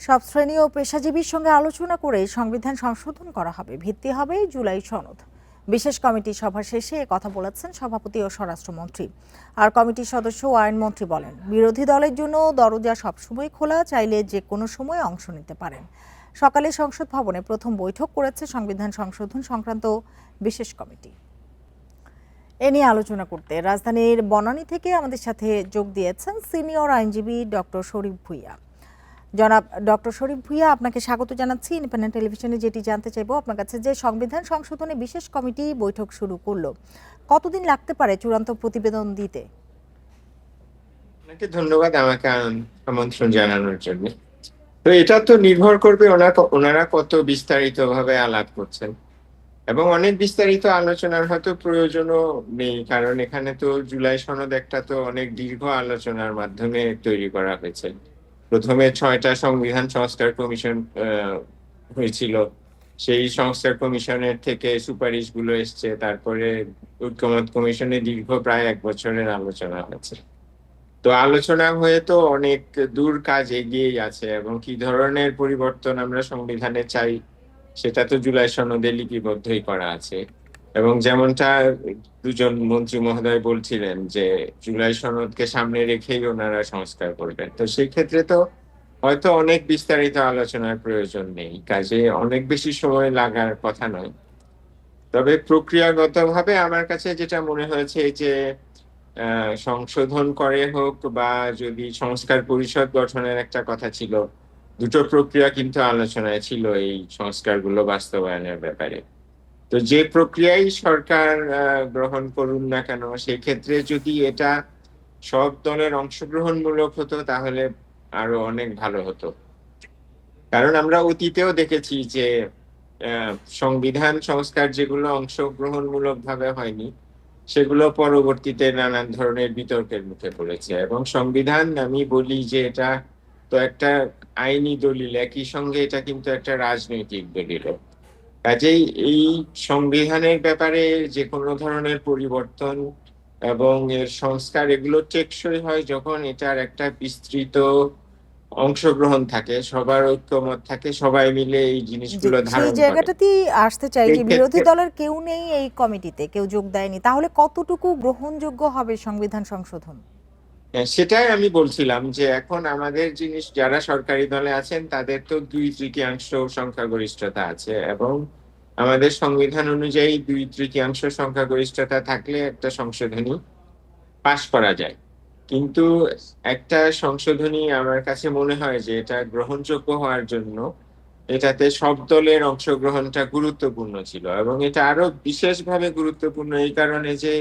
সব শ্রেণী ও পেশাজীবীর সঙ্গে আলোচনা করে সংবিধান সংশোধন করা হবে, ভিত্তি হবে জুলাই সনদ। বিশেষ কমিটি সভা শেষে কথা বলেছেন সভাপতি ও স্বরাষ্ট্রমন্ত্রী। আর কমিটির সদস্য ও আইনমন্ত্রী বলেন, বিরোধী দলের জন্য দরজা সবসময় খোলা, চাইলে যে কোনো সময় অংশ নিতে পারেন। সকালে সংসদ ভবনে প্রথম বৈঠক করেছে সংবিধান সংশোধন সংক্রান্ত বিশেষ কমিটি। এ নিয়ে আলোচনা করতে রাজধানীর বনানী থেকে আমাদের সাথে যোগ দিয়েছেন সিনিয়র আইনজীবী ডক্টর শরীফ ভূঁইয়া। জনাব ডক্টর শরীফ ভূঁইয়া, আপনাকে স্বাগত জানাচ্ছি ইন্ডিপেন্ডেন্ট টেলিভিশনে। যেটি জানতে চাইবো আপনার কাছে, যে সংবিধান সংশোধনে বিশেষ কমিটি বৈঠক শুরু করলো, কতদিন লাগতে পারে চূড়ান্ত প্রতিবেদন দিতে? আপনাকে ধন্যবাদ আমাকে আমন্ত্রণ জানানোর জন্য। তো এটা তো নির্ভর করবে ওনারা কত বিস্তারিত ভাবে আলাপ করছেন, এবং অনেক বিস্তারিত আলোচনার হয়তো প্রয়োজনও নেই, কারণ এখানে তো জুলাই সনদ একটা তো অনেক দীর্ঘ আলোচনার মাধ্যমে তৈরি করা হয়েছে। প্রথমে 6টা সংবিধান সংস্কার কমিশন হয়েছিল, সেই সংস্কার কমিশনের থেকে সুপারিশগুলো এসছে, তারপরে ঐকমত্য কমিশনে দীর্ঘ প্রায় 1 বছরের আলোচনা হয়েছে। তো আলোচনা হয়ে তো অনেক দূর কাজ এগিয়েই আছে, এবং কি ধরনের পরিবর্তন আমরা সংবিধানে চাই সেটা তো জুলাই সনদে লিপিবদ্ধই করা আছে। এবং যেমনটা দুজন মন্ত্রী মহোদয় বলছিলেন যে জুলাই সনদকে সামনে রেখেই ওনারা সংস্কার করবেন, তো সেই ক্ষেত্রে তো হয়তো অনেক বিস্তারিত আলোচনার প্রয়োজন নেই, কাজে অনেক বেশি সময় লাগার কথা নয়। তবে প্রক্রিয়াগতভাবে আমার কাছে যেটা মনে হয়েছে যে সংশোধন করে হোক বা যদি সংস্কার পরিষদ গঠনের একটা কথা ছিল, দুটো প্রক্রিয়া কিন্তু আলোচনায় ছিল এই সংস্কারগুলো বাস্তবায়নের ব্যাপারে। তো যে প্রক্রিয়াই সরকার গ্রহণ করুন না কেন, সেই ক্ষেত্রে যদি এটা সব দলের অংশগ্রহণমূলক হতো তাহলে আরো অনেক ভালো হতো। কারণ আমরা অতীতেও দেখেছি যে সংবিধান সংস্কার যেগুলো অংশগ্রহণমূলক ভাবে হয়নি সেগুলো পরবর্তীতে নানান ধরনের বিতর্কের মুখে পড়েছে। এবং সংবিধান, আমি বলি যে এটা তো একটা আইনি দলিল, একই সঙ্গে এটা কিন্তু একটা রাজনৈতিক দলিল। কাজেই এই সংবিধানের ব্যাপারে যে কোনো ধরনের পরিবর্তন এবং এর সংস্কার এগুলো টেকসই হয় যখন এটার একটা বিস্তৃত অংশগ্রহণ থাকে, সবার ঐক্যমত থাকে, সবাই মিলে এই জিনিসগুলো সেই ধারণ করে। জায়গাটাতেই আসতে চাই এই যে বিরোধী ক্ষেত্রে দলের কেউ নেই এই কমিটিতে, কেউ যোগ দেয়নি, তাহলে কতটুকু গ্রহণযোগ্য হবে সংবিধান সংশোধন? সেটাই আমি বলছিলাম যে এখন আমাদের জিনিস, যারা সরকারি দলে আছেন তাদের তো 2/3 সংখ্যাগরিষ্ঠতা আছে, এবং আমাদের সংবিধান অনুযায়ী 2/3 সংখ্যাগরিষ্ঠতা থাকলে একটা সংশোধনী পাশ করা যায়। কিন্তু একটা সংশোধনী আমার কাছে মনে হয় যে এটা গ্রহণযোগ্য হওয়ার জন্য এটাতে সব দলের অংশগ্রহণটা গুরুত্বপূর্ণ ছিল, এবং এটা আরো বিশেষভাবে গুরুত্বপূর্ণ এই কারণে যে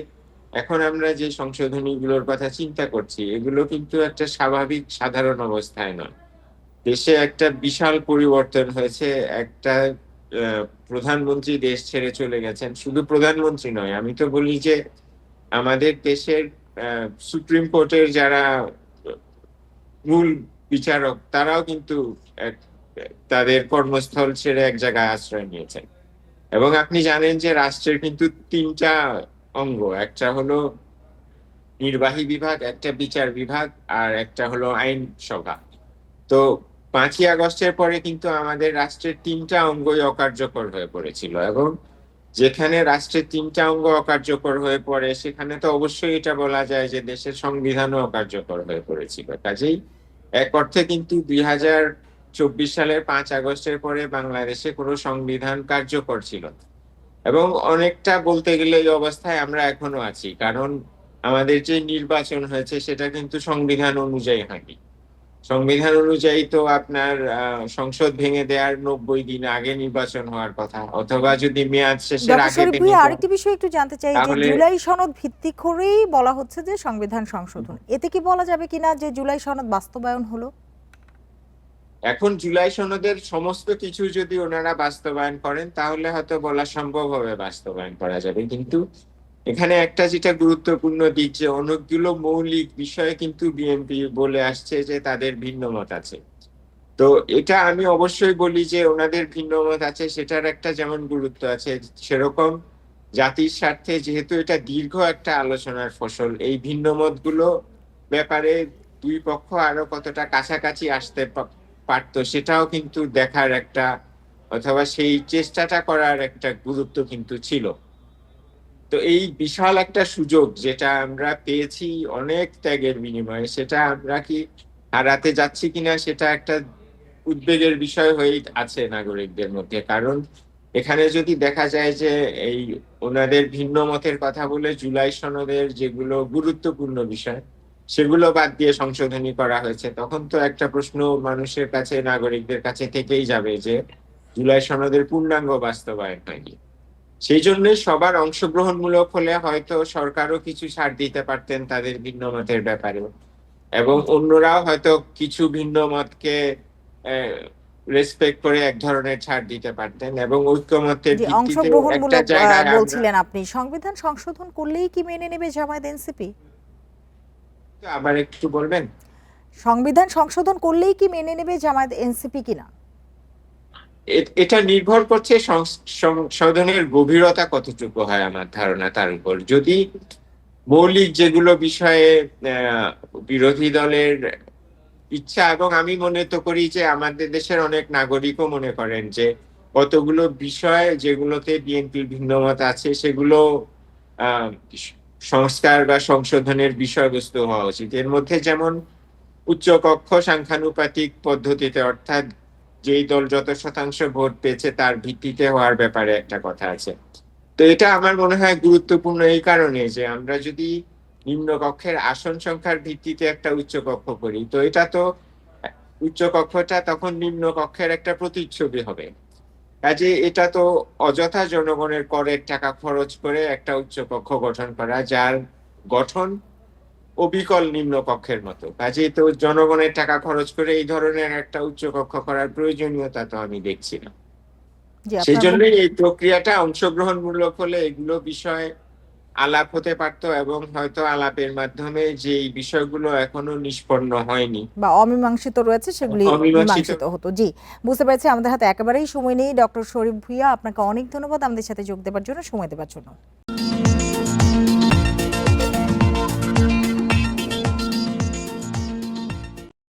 এখন আমরা যে সংশোধনীগুলোর কথা চিন্তা করছি এগুলো কিন্তু একটা স্বাভাবিক সাধারণ অবস্থায় নয়। দেশে একটা বিশাল পরিবর্তন হয়েছে, একটা প্রধানমন্ত্রী দেশ ছেড়ে চলে গেছেন। শুধু প্রধানমন্ত্রী নয়, আমি তো বলি যে আমাদের দেশের সুপ্রিম কোর্টের যারা মূল বিচারক তারাও কিন্তু তাদের কর্মস্থল ছেড়ে এক জায়গায় আশ্রয় নিয়েছেন। এবং আপনি জানেন যে রাষ্ট্রের কিন্তু 3টা অঙ্গ, একটা হলো নির্বাহী বিভাগ, একটা বিচার বিভাগ, আর একটা হলো আইনসভা। তো 5ই আগস্টের পরে কিন্তু আমাদের রাষ্ট্রের 3টা অঙ্গই অকার্যকর হয়ে পড়েছিল, এবং যেখানে রাষ্ট্রের 3টা অঙ্গ অকার্যকর হয়ে পড়ে সেখানে তো অবশ্যই এটা বলা যায় যে দেশের সংবিধানও অকার্যকর হয়ে পড়েছিল। কাজেই এক অর্থে কিন্তু 2024 সালের 5 আগস্টের পরে বাংলাদেশে কোনো সংবিধান কার্যকর ছিল না। এবং অনেকটা বলতে গেলে এই অবস্থায় আমরা এখনো আছি, কারণ আমাদের যে নির্বাচন হয়েছে সেটা কিন্তু সংবিধান অনুযায়ী হয়নি। সংবিধান অনুযায়ী তো আপনার সংসদ ভেঙে দেওয়ার 90 দিন আগে নির্বাচন হওয়ার কথা, অথবা যদি মেয়াদ শেষের ডক্টর আগে শরীফ ভেঙে ভূঁইয়া, দেওয়া, আরেকটি বিষয় একটু জানতে চাই যে তাহলে জুলাই সনদ ভিত্তি করেই বলা হচ্ছে যে সংবিধান সংশোধন, এতে কি বলা যাবে কিনা যে জুলাই সনদ বাস্তবায়ন হলো? এখন জুলাই সনদের সমস্ত কিছু যদি ওনারা বাস্তবায়ন করেন তাহলে হয়তো বলা সম্ভব হবে বাস্তবায়ন করা যাবে, কিন্তু এখানে একটা যেটা গুরুত্বপূর্ণ দিক যে অনেকগুলো মৌলিক বিষয়ে কিন্তু বিএনপি বলে আসছে যে তাদের ভিন্ন মত আছে। তো এটা আমি অবশ্যই বলি যে ওনাদের ভিন্ন মত আছে, সেটার একটা যেমন গুরুত্ব আছে, সেরকম জাতির স্বার্থে যেহেতু এটা দীর্ঘ একটা আলোচনার ফসল, এই ভিন্ন মত গুলো ব্যাপারে দুই পক্ষ আরো কতটা কাছাকাছি আসতে পারতো সেটাও কিন্তু দেখার একটা, অথবা সেই চেষ্টাটা করার একটা গুরুত্ব কিন্তু ছিল। তো এই বিশাল একটা সুযোগ যেটা আমরা পেয়েছি অনেক ত্যাগের বিনিময়ে, সেটা আমরা কি হারাতে যাচ্ছি কিনা সেটা একটা উদ্বেগের বিষয় হয়েই আছে নাগরিকদের মধ্যে। কারণ এখানে যদি দেখা যায় যে এই ওনাদের ভিন্ন মতের কথা বলে জুলাই সনদের যেগুলো গুরুত্বপূর্ণ বিষয় সেগুলো বাদ দিয়ে সংশোধনী করা হয়েছে, তখন তো একটা প্রশ্ন মানুষের কাছে, নাগরিকদের কাছে থেকেই যাবে যে জুলাই সনদের পূর্ণাঙ্গ বাস্তবায়ন হয়নি। সেই জন্য সবার অংশগ্রহণমূলক হলে হয়তো সরকারও কিছু ছাড় দিতে পারতেন তাদের ভিন্ন মতের ব্যাপারে, এবং অন্যরাও হয়তো কিছু ভিন্ন মতকে রেসপেক্ট করে এক ধরনের ছাড় দিতে পারতেন, এবং ঐক্যমতের যে ভিত্তিতে একটা অংশগ্রহণমূলক জায়গায় আমরা। বলছিলেন আপনি, সংবিধান সংশোধন করলেই কি মেনে নেবে জামায়াত এনসিপি? আবার একটু বলবেন? সংবিধান সংশোধন করলেই কি মেনে নেবে জামায়াত এনসিপি কিনা? এটা নির্ভর করছে সংশোধনের গভীরতা কতটুকু হয় আমার ধারণা তার উপর। যদি মৌলিক যেগুলো বিষয়ে বিরোধী দলের ইচ্ছা, এবং আমি মনে তো করি যে আমাদের দেশের অনেক নাগরিকও মনে করেন যে কতগুলো বিষয় যেগুলোতে বিএনপির ভিন্নমত আছে সেগুলো আহ সংস্কার বা সংশোধনের বিষয়বস্তু হওয়া উচিত। এর মধ্যে যেমন উচ্চকক্ষ সাংখ্যানুপাতিক পদ্ধতিতে, অর্থাৎ যেই দল যত শতাংশ ভোট পেয়েছে তার ভিত্তিতে হওয়ার ব্যাপারে একটা কথা আছে। তো এটা আমার মনে হয় গুরুত্বপূর্ণ এই কারণে যে আমরা যদি নিম্নকক্ষের আসন সংখ্যার ভিত্তিতে একটা উচ্চকক্ষ করি, তো এটা তো উচ্চকক্ষটা তখন নিম্নকক্ষের একটা প্রতিচ্ছবি হবে। কাজে এটা তো অযথা জনগণের করের টাকা খরচ করে একটা উচ্চকক্ষ গঠন করা, যার গঠন অবিকল নিম্নকক্ষের মতো। কাজে তো জনগণের টাকা খরচ করে এই ধরনের একটা উচ্চকক্ষ করার প্রয়োজনীয়তা তো আমি দেখছি না। জি, সেই আপনার জন্যই এই প্রক্রিয়াটা অংশগ্রহণমূলক হলে এগুলো বিষয় আলাপ হতে পারতো, এবং হয়তো আলাপের মাধ্যমে যে এই বিষয়গুলো এখনো নিষ্পন্ন হয়নি বা অমীমাংসিত রয়েছে সেগুলি অমীমাংসিত। মীমাংসিত হতো। জি, বুঝতে পেরেছি। আমাদের হাতে একেবারেই সময় নেই। ডক্টর শরীফ ভূঁইয়া, আপনাকে অনেক ধন্যবাদ আমাদের সাথে যোগ দেওয়ার জন্য, সময় দেওয়ার জন্য।